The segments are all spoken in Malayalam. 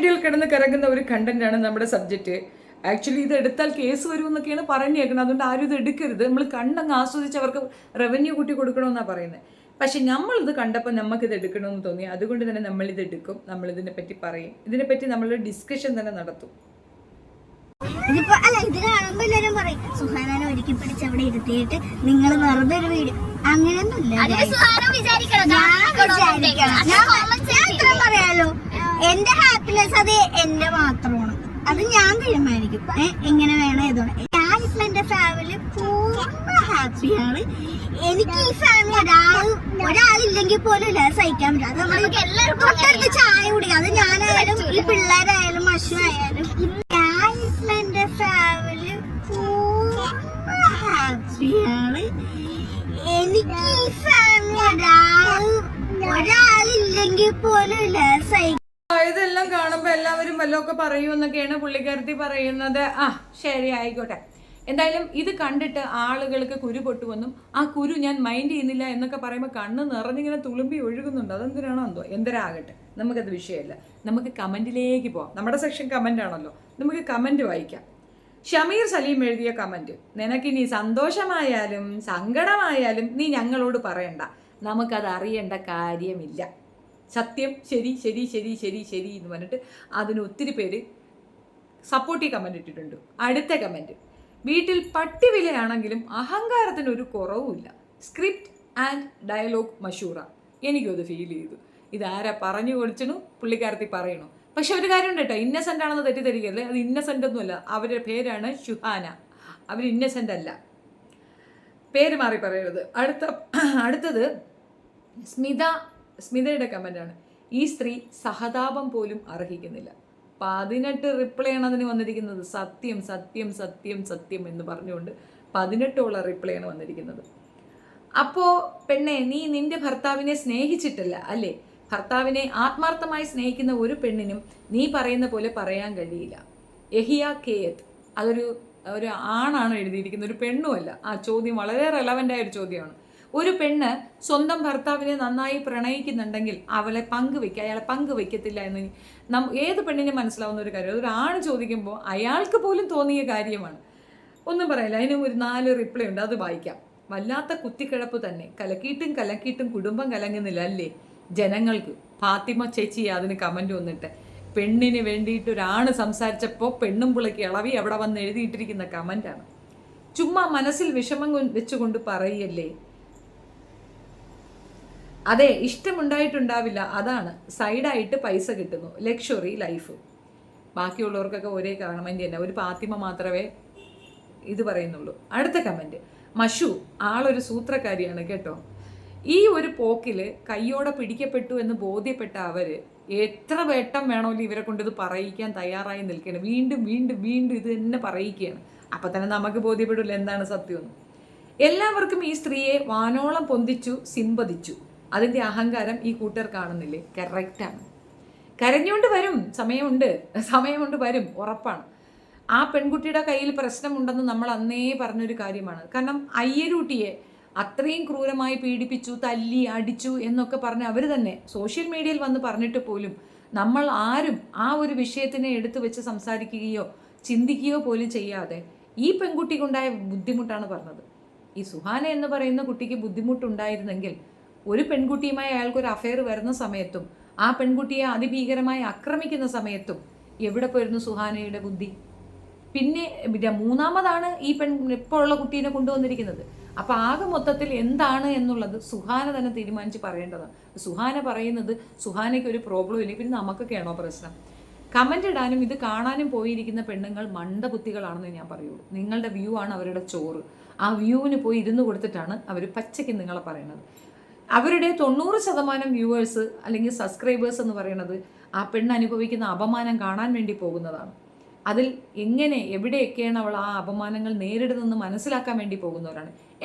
മീഡിയയിൽ കിടന്ന് കറങ്ങുന്ന ഒരു കണ്ടന്റാണ് നമ്മുടെ സബ്ജക്റ്റ്. ആക്ച്വലി ഇത് എടുത്താൽ കേസ് വരും എന്നൊക്കെയാണ് പറഞ്ഞേക്കുന്നത്. അതുകൊണ്ട് ആരും ഇത് എടുക്കരുത്. നമ്മൾ കണ്ടങ്ങ് ആസ്വദിച്ച് അവർക്ക് റവന്യൂ കൂട്ടി കൊടുക്കണമെന്നാണ് പറയുന്നത്. പക്ഷെ നമ്മളിത് കണ്ടപ്പോൾ നമുക്കിത് എടുക്കണമെന്ന് തോന്നി. അതുകൊണ്ട് തന്നെ നമ്മളിത് എടുക്കും. നമ്മളിതിനെ പറ്റി പറയും. ഇതിനെപ്പറ്റി നമ്മളൊരു ഡിസ്കഷൻ തന്നെ നടത്തും. ഇതിപ്പോ അല്ല, ഇത് കാണുമ്പോ എല്ലാരും പറയും സുഹാനെ ഒരുക്കി പിടിച്ച് അവിടെ ഇരുത്തിയിട്ട് നിങ്ങൾ വെറുതെ ഒരു വീഡിയോ. അങ്ങനെയൊന്നുമില്ല. ഞാൻ പറയാലോ, എന്റെ ഹാപ്പിനെസ് അത് എന്റെ മാത്രമാണ്. അത് ഞാൻ തീരുമാനിക്കും എങ്ങനെ വേണം ഏതോണം. ഞാൻ ഇപ്പൊ എന്റെ ഫാമിലി പൂർണ്ണ ഹാപ്പിയാണ്. എനിക്ക് ഈ ഫാമിലി ഒരാളില്ലെങ്കിൽ പോലും ഇല്ല സഹിക്കാൻ പറ്റും. അത് നമ്മൾ തൊട്ടടുത്ത് ചായ കുടിക്കാം. അത് ഞാനായാലും ഈ പിള്ളേരായാലും മഷു ആയാലും ഞാൻ ഇപ്പൊ എന്റെ ഫാമിലി പൂർണ്ണ ഹാപ്പിയാണ്. എനിക്ക് ഈ ഫാമിലി ഒരാളില്ലെങ്കിൽ പോലും ഇല്ല സഹിക്കാൻ. ഇതെല്ലാം കാണുമ്പോൾ എല്ലാവരും വല്ലതൊക്കെ പറയുമെന്നൊക്കെയാണ് പുള്ളിക്കാരത്തി പറയുന്നത്. ശരി, ആയിക്കോട്ടെ. എന്തായാലും ഇത് കണ്ടിട്ട് ആളുകൾക്ക് കുരു പൊട്ടുവെന്നും ആ കുരു ഞാൻ മൈൻഡ് ചെയ്യുന്നില്ല എന്നൊക്കെ പറയുമ്പോൾ കണ്ണ് നിറഞ്ഞിങ്ങനെ തുളുമ്പി ഒഴുകുന്നുണ്ട്. അതെന്തിനാണോ എന്തോ, എന്തരാകട്ടെ, നമുക്കത് വിഷയമല്ല. നമുക്ക് കമൻറ്റിലേക്ക് പോവാം. നമ്മുടെ സെക്ഷൻ കമൻ്റ് ആണല്ലോ, നമുക്ക് കമൻറ്റ് വായിക്കാം. ഷമീർ സലീം എഴുതിയ കമൻറ്റ്: നിനക്കിനി സന്തോഷമായാലും സങ്കടമായാലും നീ ഞങ്ങളോട് പറയണ്ട, നമുക്കത് അറിയേണ്ട കാര്യമില്ല. സത്യം, ശരി ശരി ശരി ശരി ശരി എന്ന് പറഞ്ഞിട്ട് അതിന് ഒത്തിരി പേര് സപ്പോർട്ടീവ് കമൻറ്റ് ഇട്ടിട്ടുണ്ട്. അടുത്ത കമൻറ്റ്: വീട്ടിൽ പട്ടി വിലയാണെങ്കിലും അഹങ്കാരത്തിന് ഒരു കുറവുമില്ല. Script and dialogue Mashoora. എനിക്കും അത് ഫീൽ ചെയ്തു. ഇതാരാ പറഞ്ഞു കൊടുക്കണു, പുള്ളിക്കാരത്തി പറയണു. പക്ഷെ ഒരു കാര്യമുണ്ട് കേട്ടോ, ഇന്നസെൻ്റ് ആണെന്ന് തെറ്റിദ്ധരിക്കല്ലേ. അത് ഇന്നസെൻ്റ് ഒന്നുമല്ല. അവരുടെ പേരാണ് ഷുഹാന. അവർ ഇന്നസെൻ്റ് അല്ല. പേര് മാറി പറയരുത്. അടുത്തത് സ്മിതയുടെ കമൻ്റാണ്: ഈ സ്ത്രീ സഹതാപം പോലും അർഹിക്കുന്നില്ല. 18 റിപ്ലൈ ആണ് അതിന് വന്നിരിക്കുന്നത്. സത്യം സത്യം സത്യം സത്യം എന്ന് പറഞ്ഞുകൊണ്ട് 18 റിപ്ലൈ ആണ് വന്നിരിക്കുന്നത്. അപ്പോൾ പെണ്ണെ, നീ നിന്റെ ഭർത്താവിനെ സ്നേഹിച്ചിട്ടില്ല അല്ലേ? ഭർത്താവിനെ ആത്മാർത്ഥമായി സ്നേഹിക്കുന്ന ഒരു പെണ്ണിനും നീ പറയുന്ന പോലെ പറയാൻ കഴിയില്ല. യഹിയ കേത്ത്, ഒരു ആണാണ് എഴുതിയിരിക്കുന്നത്, ഒരു പെണ്ണുമല്ല. ആ ചോദ്യം വളരെ റെലവൻ്റായ ഒരു ചോദ്യമാണ്. ഒരു പെണ്ണ് സ്വന്തം ഭർത്താവിനെ നന്നായി പ്രണയിക്കുന്നുണ്ടെങ്കിൽ അയാളെ പങ്കുവെക്കത്തില്ല എന്ന് ഏത് പെണ്ണിനെ മനസ്സിലാവുന്ന ഒരു കാര്യം. ഒരു ആണ് ചോദിക്കുമ്പോൾ അയാൾക്ക് പോലും തോന്നിയ കാര്യമാണ്. ഒന്നും പറയില്ല. അതിന് ഒരു 4 റിപ്ലൈ ഉണ്ട്, അത് വായിക്കാം. വല്ലാത്ത കുത്തിക്കിഴപ്പ് തന്നെ. കലക്കിയിട്ടും കുടുംബം കലങ്ങുന്നില്ല അല്ലേ ജനങ്ങൾക്ക്. ഫാത്തിമ ചേച്ചി അതിന് കമൻറ്റ് വന്നിട്ട് പെണ്ണിന് വേണ്ടിയിട്ട് ഒരാണ് സംസാരിച്ചപ്പോൾ പെണ്ണും പുളയ്ക്ക് ഇളവി അവിടെ വന്ന് എഴുതിയിട്ടിരിക്കുന്ന കമൻ്റാണ്. ചുമ്മാ മനസ്സിൽ വിഷമം വെച്ചുകൊണ്ട് പറയല്ലേ. അതെ, ഇഷ്ടമുണ്ടായിട്ടുണ്ടാവില്ല, അതാണ് സൈഡായിട്ട് പൈസ കിട്ടുന്നു, ലക്ഷറി ലൈഫ്. ബാക്കിയുള്ളവർക്കൊക്കെ ഒരേ കമൻറ്റ് തന്നെ. ഒരു ഫാത്തിമ മാത്രമേ ഇത് പറയുന്നുള്ളൂ. അടുത്ത കമൻറ്റ്: മഷു ആളൊരു സൂത്രക്കാരിയാണ് കേട്ടോ. ഈ ഒരു പോക്കിൽ കയ്യോടെ പിടിക്കപ്പെട്ടു എന്ന് ബോധ്യപ്പെട്ട അവർ എത്ര വട്ടം വേണമെങ്കിലും ഇവരെ കൊണ്ട് ഇത് പറയിക്കാൻ തയ്യാറായി നിൽക്കുകയാണ്. വീണ്ടും വീണ്ടും വീണ്ടും ഇത് തന്നെ പറയിക്കുകയാണ്. അപ്പം തന്നെ നമുക്ക് ബോധ്യപ്പെടില്ല എന്താണ് സത്യമെന്ന്. എല്ലാവർക്കും ഈ സ്ത്രീയെ വാനോളം പൊന്തിച്ചു, സിമ്പതിച്ചു. അതിൻ്റെ അഹങ്കാരം ഈ കൂട്ടർ കാണുന്നില്ലേ? കറക്റ്റാണ്. കരഞ്ഞുകൊണ്ട് വരും, സമയമുണ്ട് വരും, ഉറപ്പാണ്. ആ പെൺകുട്ടിയുടെ കയ്യിൽ പ്രശ്നമുണ്ടെന്ന് നമ്മൾ അന്നേ പറഞ്ഞൊരു കാര്യമാണ്. കാരണം അയ്യരൂട്ടിയെ അത്രയും ക്രൂരമായി പീഡിപ്പിച്ചു, തല്ലി, അടിച്ചു എന്നൊക്കെ പറഞ്ഞ് അവർ തന്നെ സോഷ്യൽ മീഡിയയിൽ വന്ന് പറഞ്ഞിട്ട് പോലും നമ്മൾ ആരും ആ ഒരു വിഷയത്തിനെ എടുത്തു വെച്ച് സംസാരിക്കുകയോ ചിന്തിക്കുകയോ പോലും ചെയ്യാതെ ഈ പെൺകുട്ടിക്കുണ്ടായ ബുദ്ധിമുട്ടാണ് പറഞ്ഞത്. ഈ സുഹാന എന്ന് പറയുന്ന കുട്ടിക്ക് ബുദ്ധിമുട്ടുണ്ടായിരുന്നെങ്കിൽ ഒരു പെൺകുട്ടിയുമായി അയാൾക്കൊരു അഫെയർ വരുന്ന സമയത്തും ആ പെൺകുട്ടിയെ അതിഭീകരമായി ആക്രമിക്കുന്ന സമയത്തും എവിടെ പോയിരുന്നു സുഹാനയുടെ ബുദ്ധി? പിന്നെ മൂന്നാമതാണ് ഈ ഇപ്പോൾ ഉള്ള കുട്ടീനെ കൊണ്ടുവന്നിരിക്കുന്നത്. അപ്പം ആകെ മൊത്തത്തിൽ എന്താണ് എന്നുള്ളത് സുഹാന തന്നെ തീരുമാനിച്ച് പറയേണ്ടതാണ്. സുഹാന പറയുന്നത് സുഹാനയ്ക്ക് ഒരു പ്രോബ്ലം ഇല്ല, പിന്നെ നമുക്കൊക്കെയാണോ പ്രശ്നം? കമൻ്റ് ഇടാനും ഇത് കാണാനും പോയിരിക്കുന്ന പെണ്ണുങ്ങൾ മണ്ടബുദ്ധികളാണെന്ന് ഞാൻ പറയുള്ളൂ. നിങ്ങളുടെ വ്യൂ ആണ് അവരുടെ ചോറ്. ആ വ്യൂവിന് പോയി ഇരുന്ന് കൊടുത്തിട്ടാണ് അവർ പച്ചയ്ക്ക് നിങ്ങളെ പറയുന്നത്. അവരുടെ 90% വ്യൂവേഴ്സ് അല്ലെങ്കിൽ സബ്സ്ക്രൈബേഴ്സ് എന്ന് പറയുന്നത് ആ പെണ്ണ് അനുഭവിക്കുന്ന അപമാനം കാണാൻ വേണ്ടി പോകുന്നതാണ്. അതിൽ എങ്ങനെ എവിടെയൊക്കെയാണ് അവൾ ആ അപമാനങ്ങൾ നേരിടുന്നതെന്ന് മനസ്സിലാക്കാൻ വേണ്ടി പോകുന്നവരാണ്.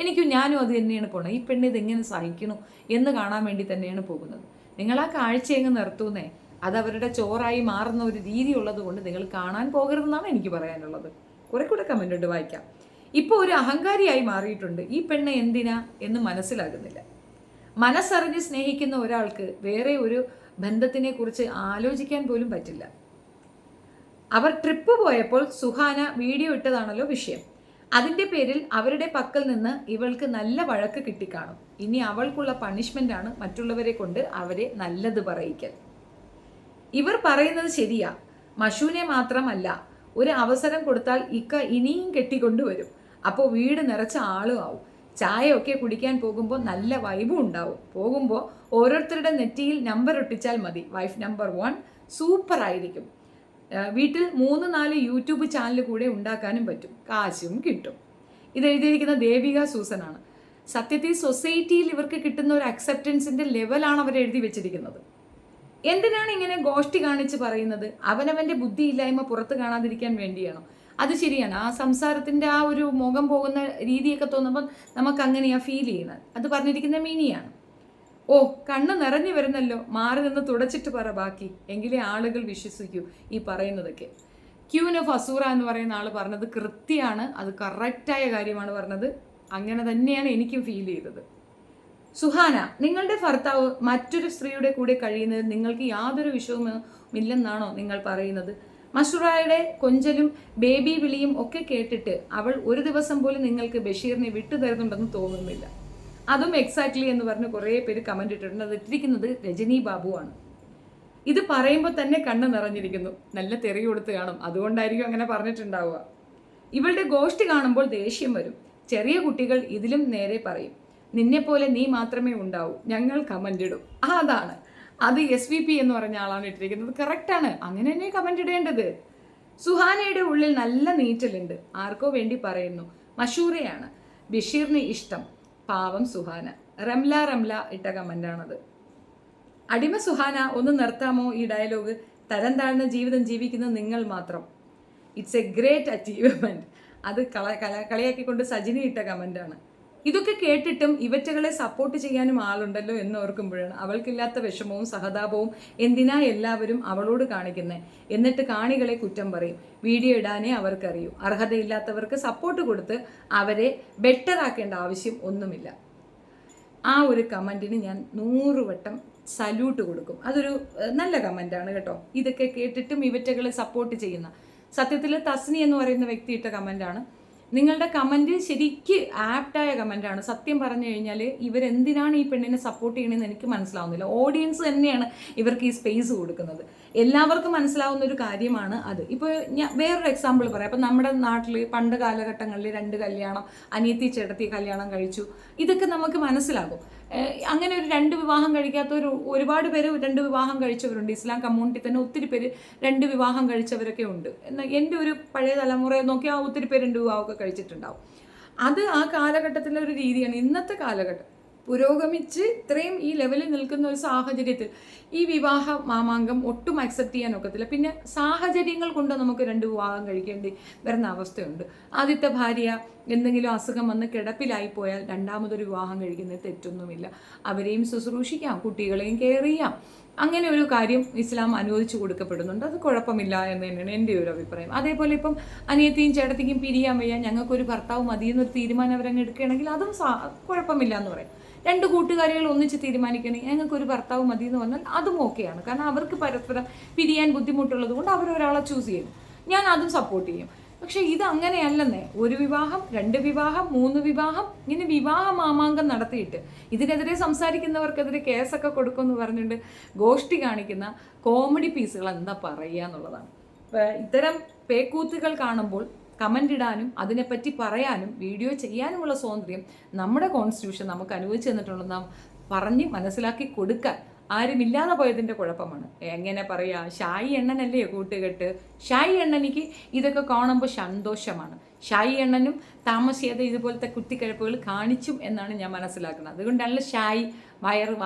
ഞാനും അത് തന്നെയാണ് പോകുന്നത്. ഈ പെണ്ണ് ഇതെങ്ങനെ സഹിക്കണു എന്ന് കാണാൻ വേണ്ടി തന്നെയാണ് പോകുന്നത്. നിങ്ങൾ ആ കാഴ്ചയെങ്ങ് നിർത്തുന്നേ. അത് അവരുടെ ചോറായി മാറുന്ന ഒരു രീതി ഉള്ളത് കൊണ്ട് നിങ്ങൾ കാണാൻ പോകരുതെന്നാണ് എനിക്ക് പറയാനുള്ളത്. കുറെ കൂടെ കമൻ്റ് ഉണ്ട്, വായിക്കാം. ഇപ്പോൾ ഒരു അഹങ്കാരിയായി മാറിയിട്ടുണ്ട്. ഈ പെണ്ണ് എന്തിനാ എന്ന് മനസ്സിലാകുന്നില്ല. മനസ്സറിഞ്ഞ് സ്നേഹിക്കുന്ന ഒരാൾക്ക് വേറെ ഒരു ബന്ധത്തിനെ കുറിച്ച് ആലോചിക്കാൻ പോലും പറ്റില്ല. അവർ ട്രിപ്പ് പോയപ്പോൾ സുഹാന വീഡിയോ ഇട്ടതാണല്ലോ വിഷയം. അതിൻ്റെ പേരിൽ അവരുടെ പക്കൽ നിന്ന് ഇവൾക്ക് നല്ല വഴക്ക് കിട്ടിക്കാണും. ഇനി അവൾക്കുള്ള പണിഷ്മെൻ്റ് ആണ് മറ്റുള്ളവരെ കൊണ്ട് അവരെ നല്ലത് പറയിക്കൽ. ഇവർ പറയുന്നത് ശരിയാ. മഷൂനെ മാത്രമല്ല, ഒരു അവസരം കൊടുത്താൽ ഇക്ക ഇനിയും കെട്ടിക്കൊണ്ടുവരും. അപ്പോൾ വീട് നിറച്ച ആളും ആവും. ചായ ഒക്കെ കുടിക്കാൻ പോകുമ്പോൾ നല്ല വൈബും ഉണ്ടാവും. പോകുമ്പോൾ ഓരോരുത്തരുടെ നെറ്റിയിൽ നമ്പർ ഒട്ടിച്ചാൽ മതി. വൈഫ് നമ്പർ 1 സൂപ്പർ ആയിരിക്കും. വീട്ടിൽ 3-4 യൂട്യൂബ് ചാനൽ കൂടെ ഉണ്ടാക്കാനും പറ്റും. കാശും കിട്ടും. ഇത് എഴുതിയിരിക്കുന്ന ദേവിക സൂസനാണ്. സത്യത്തിൽ സൊസൈറ്റിയിൽ ഇവർക്ക് കിട്ടുന്ന ഒരു അക്സെപ്റ്റൻസിൻ്റെ ലെവലാണ് അവർ എഴുതി വെച്ചിരിക്കുന്നത്. എന്തിനാണ് ഇങ്ങനെ ഗോഷ്ടി കാണിച്ച് പറയുന്നത്? അവനവൻ്റെ ബുദ്ധിയില്ലായ്മ പുറത്ത് കാണാതിരിക്കാൻ വേണ്ടിയാണോ? അത് ശരിയാണ്. ആ സംസാരത്തിൻ്റെ ആ ഒരു മുഖം പോകുന്ന രീതിയൊക്കെ തോന്നുമ്പോൾ നമുക്ക് അങ്ങനെയാണ് ഫീൽ ചെയ്യുന്നത്. അത് പറഞ്ഞിരിക്കുന്ന മീനിയാണ്. ഓ, കണ്ണ് നിറഞ്ഞു വരുന്നല്ലോ, മാറി നിന്ന് തുടച്ചിട്ട് പറ ബാക്കി, എങ്കിലേ ആളുകൾ വിശ്വസിക്കൂ ഈ പറയുന്നതൊക്കെ. ക്യൂൻ ഓഫ് അസൂറ എന്ന് പറയുന്ന ആൾ പറഞ്ഞത് കൃത്യമാണ്. അത് കറക്റ്റായ കാര്യമാണ് പറഞ്ഞത്. അങ്ങനെ തന്നെയാണ് എനിക്കും ഫീൽ ചെയ്തത്. സുഹാന, നിങ്ങളുടെ ഭർത്താവ് മറ്റൊരു സ്ത്രീയുടെ കൂടെ കഴിയുന്നത് നിങ്ങൾക്ക് യാതൊരു വിഷമവുമില്ലെന്നാണോ നിങ്ങൾ പറയുന്നത്? മഷൂറയുടെ കൊഞ്ചലും ബേബി വിളിയും ഒക്കെ കേട്ടിട്ട് അവൾ ഒരു ദിവസം പോലും നിങ്ങൾക്ക് ബഷീറിനെ വിട്ടു തരുന്നുണ്ടെന്ന് തോന്നുന്നില്ല. അതും എക്സാക്ട്ലി എന്ന് പറഞ്ഞ് കുറേ പേര് കമൻറ്റ് ഇട്ടിട്ടുണ്ട്. അത് ഇട്ടിരിക്കുന്നത് രജനി ബാബുവാണ്. ഇത് പറയുമ്പോൾ തന്നെ കണ്ണ് നിറഞ്ഞിരിക്കുന്നു. നല്ല തെറി കൊടുത്ത് കാണും, അതുകൊണ്ടായിരിക്കും അങ്ങനെ പറഞ്ഞിട്ടുണ്ടാവുക. ഇവളുടെ ഗോഷ്ടി കാണുമ്പോൾ ദേഷ്യം വരും. ചെറിയ കുട്ടികൾ ഇതിലും നേരെ പറയും, നിന്നെപ്പോലെ നീ മാത്രമേ ഉണ്ടാവൂ, ഞങ്ങൾ കമൻ്റ് ഇടും. അതാണ് അത് SVP എന്ന് പറഞ്ഞ ആളാണ് ഇട്ടിരിക്കുന്നത്. കറക്റ്റാണ്, അങ്ങനെ തന്നെ കമൻ്റ് ഇടേണ്ടത്. സുഹാനയുടെ ഉള്ളിൽ നല്ല നീറ്റലുണ്ട്. ആർക്കോ വേണ്ടി മഷൂറയാണ് ബഷീറിന് ഇഷ്ടം. പാവം സുഹാന. റംല ഇട്ട കമൻ്റാണത്. അടിമ സുഹാന, ഒന്ന് നിർത്താമോ ഈ ഡയലോഗ്? തരം താഴ്ന്ന ജീവിതം ജീവിക്കുന്നത് നിങ്ങൾ മാത്രം. It's A great achievement. അത് കളിയാക്കിക്കൊണ്ട് സജിനി ഇട്ട കമൻ്റാണ്. ഇതൊക്കെ കേട്ടിട്ടും ഇവറ്റകളെ സപ്പോർട്ട് ചെയ്യാനും ആളുണ്ടല്ലോ എന്ന് ഓർക്കുമ്പോഴാണ് അവൾക്കില്ലാത്ത വിഷമവും സഹതാപവും എന്തിനാ എല്ലാവരും അവളോട് കാണിക്കുന്നത്. എന്നിട്ട് കാണികളെ കുറ്റം പറയും. വീഡിയോ ഇടാനേ അവർക്കറിയൂ. അർഹതയില്ലാത്തവർക്ക് സപ്പോർട്ട് കൊടുത്ത് അവരെ ബെറ്റർ ആക്കേണ്ട ആവശ്യം ഒന്നുമില്ല. ആ ഒരു കമൻറ്റിന് ഞാൻ 100 വട്ടം സല്യൂട്ട് കൊടുക്കും. അതൊരു നല്ല കമൻ്റാണ് കേട്ടോ. ഇതൊക്കെ കേട്ടിട്ടും ഇവറ്റകളെ സപ്പോർട്ട് ചെയ്യുന്ന, സത്യത്തിൽ തസ്നി എന്ന് പറയുന്ന വ്യക്തി ഇട്ട കമൻ്റാണ്. നിങ്ങളുടെ കമൻറ്റ് ശരിക്ക് ആപ്റ്റായ കമൻറ്റാണ്. സത്യം പറഞ്ഞു കഴിഞ്ഞാൽ ഇവരെന്തിനാണ് ഈ പെണ്ണിനെ സപ്പോർട്ട് ചെയ്യണമെന്ന് എനിക്ക് മനസ്സിലാവുന്നില്ല. ഓഡിയൻസ് തന്നെയാണ് ഇവർക്ക് ഈ സ്പേസ് കൊടുക്കുന്നത്. എല്ലാവർക്കും മനസ്സിലാവുന്ന ഒരു കാര്യമാണ് അത്. ഇപ്പോൾ ഞാൻ വേറൊരു എക്സാമ്പിൾ പറയാം. അപ്പം നമ്മുടെ നാട്ടിൽ പണ്ട് കാലഘട്ടങ്ങളിൽ 2 കല്യാണം, അനിയത്തി ചേട്ടത്തി കല്യാണം കഴിച്ചു, ഇതൊക്കെ നമുക്ക് മനസ്സിലാകും. അങ്ങനെ ഒരു 2 വിവാഹം കഴിക്കാത്തവർ ഒരുപാട് പേര് 2 വിവാഹം കഴിച്ചവരുണ്ട്. ഇസ്ലാം കമ്മ്യൂണിറ്റി തന്നെ ഒത്തിരി പേര് 2 വിവാഹം കഴിച്ചവരൊക്കെ ഉണ്ട്. എന്നാൽ എൻ്റെ ഒരു പഴയ തലമുറയെ നോക്കിയാൽ ഒത്തിരി പേര് 2 വിവാഹമൊക്കെ കഴിച്ചിട്ടുണ്ടാവും. അത് ആ കാലഘട്ടത്തിലെ ഒരു രീതിയാണ്. ഇന്നത്തെ കാലഘട്ടം പുരോഗമിച്ച് ഇത്രയും ഈ ലെവലിൽ നിൽക്കുന്ന ഒരു സാഹചര്യത്തിൽ ഈ വിവാഹ മാമാങ്കം ഒട്ടും അക്സെപ്റ്റ് ചെയ്യാൻ ഒക്കത്തില്ല. പിന്നെ സാഹചര്യങ്ങൾ കൊണ്ട് നമുക്ക് 2 വിവാഹം കഴിക്കേണ്ടി വരുന്ന അവസ്ഥയുണ്ട്. ആദ്യത്തെ ഭാര്യ എന്തെങ്കിലും അസുഖം വന്ന് കിടപ്പിലായിപ്പോയാൽ രണ്ടാമതൊരു വിവാഹം കഴിക്കുന്നത് തെറ്റൊന്നുമില്ല. അവരെയും ശുശ്രൂഷിക്കാം, കുട്ടികളെയും കെയർ ചെയ്യാം. അങ്ങനെ ഒരു കാര്യം ഇസ്ലാം അനുവദിച്ചു കൊടുക്കപ്പെടുന്നുണ്ട്. അത് കുഴപ്പമില്ല എന്ന് തന്നെയാണ് എൻ്റെ ഒരു അഭിപ്രായം. അതേപോലെ ഇപ്പം അനിയത്തിയും ചേട്ടത്തിക്കും പിരിയാൻ വയ്യ, ഞങ്ങൾക്കൊരു ഭർത്താവ് മതി എന്നൊരു തീരുമാനം അവരങ്ങ് എടുക്കുകയാണെങ്കിൽ അതും കുഴപ്പമില്ല എന്ന് പറയും. 2 കൂട്ടുകാരികൾ ഒന്നിച്ച് തീരുമാനിക്കണമെങ്കിൽ ഞങ്ങൾക്കൊരു ഭർത്താവ് മതി എന്ന് പറഞ്ഞാൽ അതും ഓക്കെയാണ്. കാരണം അവർക്ക് പരസ്പരം പിരിയാൻ ബുദ്ധിമുട്ടുള്ളത് കൊണ്ട് അവരൊരാളെ ചൂസ് ചെയ്യും. ഞാൻ അതും സപ്പോർട്ട് ചെയ്യും. പക്ഷെ ഇത് അങ്ങനെയല്ലെന്നേ. 1 വിവാഹം, 2 വിവാഹം, 3 വിവാഹം, ഇങ്ങനെ വിവാഹ മാമാങ്കം നടത്തിയിട്ട് ഇതിനെതിരെ സംസാരിക്കുന്നവർക്കെതിരെ കേസൊക്കെ കൊടുക്കുമെന്ന് പറഞ്ഞിട്ട് ഗോഷ്ടി കാണിക്കുന്ന കോമഡി പീസുകൾ എന്താ പറയുക എന്നുള്ളതാണ്. ഇത്തരം പേക്കൂത്തുകൾ കാണുമ്പോൾ കമൻ്റ് ഇടാനും അതിനെപ്പറ്റി പറയാനും വീഡിയോ ചെയ്യാനുമുള്ള സ്വാതന്ത്ര്യം നമ്മുടെ കോൺസ്റ്റിറ്റ്യൂഷൻ നമുക്ക് അനുവദിച്ചു തന്നിട്ടുണ്ടെന്ന് പറഞ്ഞ് മനസ്സിലാക്കി കൊടുക്കാൻ ആരുമില്ലാതെ പോയതിൻ്റെ കുഴപ്പമാണ്. എങ്ങനെ പറയാ, ഷായി എണ്ണനല്ലേ കൂട്ടുകെട്ട്. ഷായി എണ്ണനിക്ക് ഇതൊക്കെ കാണുമ്പോൾ സന്തോഷമാണ്. ഷായി എണ്ണനും താമസിയാതെ ഇതുപോലത്തെ കുത്തിക്കഴപ്പുകൾ കാണിച്ചും എന്നാണ് ഞാൻ മനസ്സിലാക്കുന്നത്. അതുകൊണ്ടാണല്ലോ ഷായി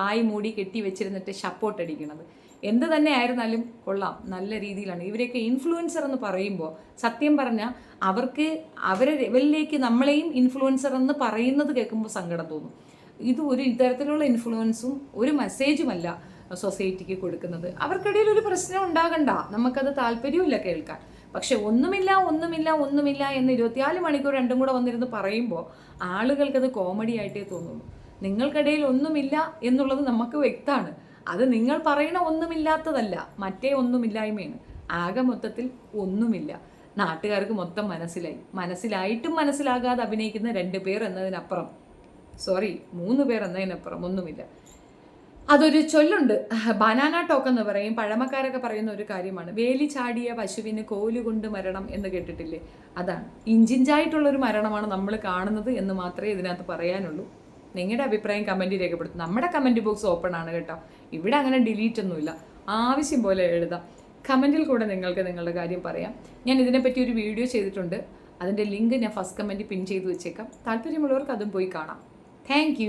വായി മൂടി കെട്ടി വെച്ചിരുന്നിട്ട് സപ്പോർട്ട് അടിക്കുന്നത്. എന്ത് തന്നെ ആയിരുന്നാലും കൊള്ളാം, നല്ല രീതിയിലാണ്. ഇവരെയൊക്കെ ഇൻഫ്ലുവൻസർ എന്ന് പറയുമ്പോൾ സത്യം പറഞ്ഞാൽ അവർക്ക് അവരെ ലെവലിലേക്ക് നമ്മളെയും ഇൻഫ്ലുവൻസർ എന്ന് പറയുന്നത് കേൾക്കുമ്പോൾ സങ്കടം തോന്നും. ഇത് ഒരു ഇത്തരത്തിലുള്ള ഇൻഫ്ലുവൻസും ഒരു മെസ്സേജുമല്ല സൊസൈറ്റിക്ക് കൊടുക്കുന്നത്. അവർക്കിടയിൽ ഒരു പ്രശ്നം ഉണ്ടാകണ്ട, നമുക്കത് താല്പര്യമില്ല കേൾക്കാൻ. പക്ഷെ ഒന്നുമില്ല എന്ന് 24 മണിക്കൂർ 2 കൂടെ വന്നിരുന്ന് പറയുമ്പോൾ ആളുകൾക്കത് കോമഡി ആയിട്ടേ തോന്നുള്ളൂ. നിങ്ങൾക്കിടയിൽ ഒന്നുമില്ല എന്നുള്ളത് നമുക്ക് വ്യക്തമാണ്. അത് നിങ്ങൾ പറയണ ഒന്നുമില്ലാത്തതല്ല, മറ്റേ ഒന്നുമില്ലായ്മയാണ്. ആകെ മൊത്തത്തിൽ ഒന്നുമില്ല. നാട്ടുകാർക്ക് മൊത്തം മനസ്സിലായിട്ടും മനസ്സിലാകാതെ അഭിനയിക്കുന്ന 2 പേർ എന്നതിനപ്പുറം, 3 പേർ എന്നതിനപ്പുറം ഒന്നുമില്ല. അതൊരു ചൊല്ലുണ്ട്, ബനാന ടോക്ക് എന്ന് പറയും, പഴമക്കാരൊക്കെ പറയുന്ന ഒരു കാര്യമാണ്. വേലി ചാടിയ പശുവിന് കോലുകൊണ്ട് മരണം എന്ന് കേട്ടിട്ടില്ലേ? അതാണ്. ഇഞ്ചിഞ്ചായിട്ടുള്ളൊരു മരണമാണ് നമ്മൾ കാണുന്നത് എന്ന് മാത്രമേ ഇതിനകത്ത് പറയാനുള്ളൂ. നിങ്ങളുടെ അഭിപ്രായം കമൻറ്റ് രേഖപ്പെടുത്തും. നമ്മുടെ കമൻറ്റ് ബോക്സ് ഓപ്പൺ ആണ് കേട്ടോ. ഇവിടെ അങ്ങനെ ഡിലീറ്റ് ഒന്നുമില്ല, ആവശ്യം പോലെ എഴുതാം. കമൻറ്റിൽ കൂടെ നിങ്ങൾക്ക് നിങ്ങളുടെ കാര്യം പറയാം. ഞാൻ ഇതിനെപ്പറ്റി ഒരു വീഡിയോ ചെയ്തിട്ടുണ്ട്, അതിൻ്റെ ലിങ്ക് ഞാൻ ഫസ്റ്റ് കമൻറ്റ് പിൻ ചെയ്ത് വെച്ചേക്കാം. താല്പര്യമുള്ളവർക്ക് അതും പോയി കാണാം. താങ്ക്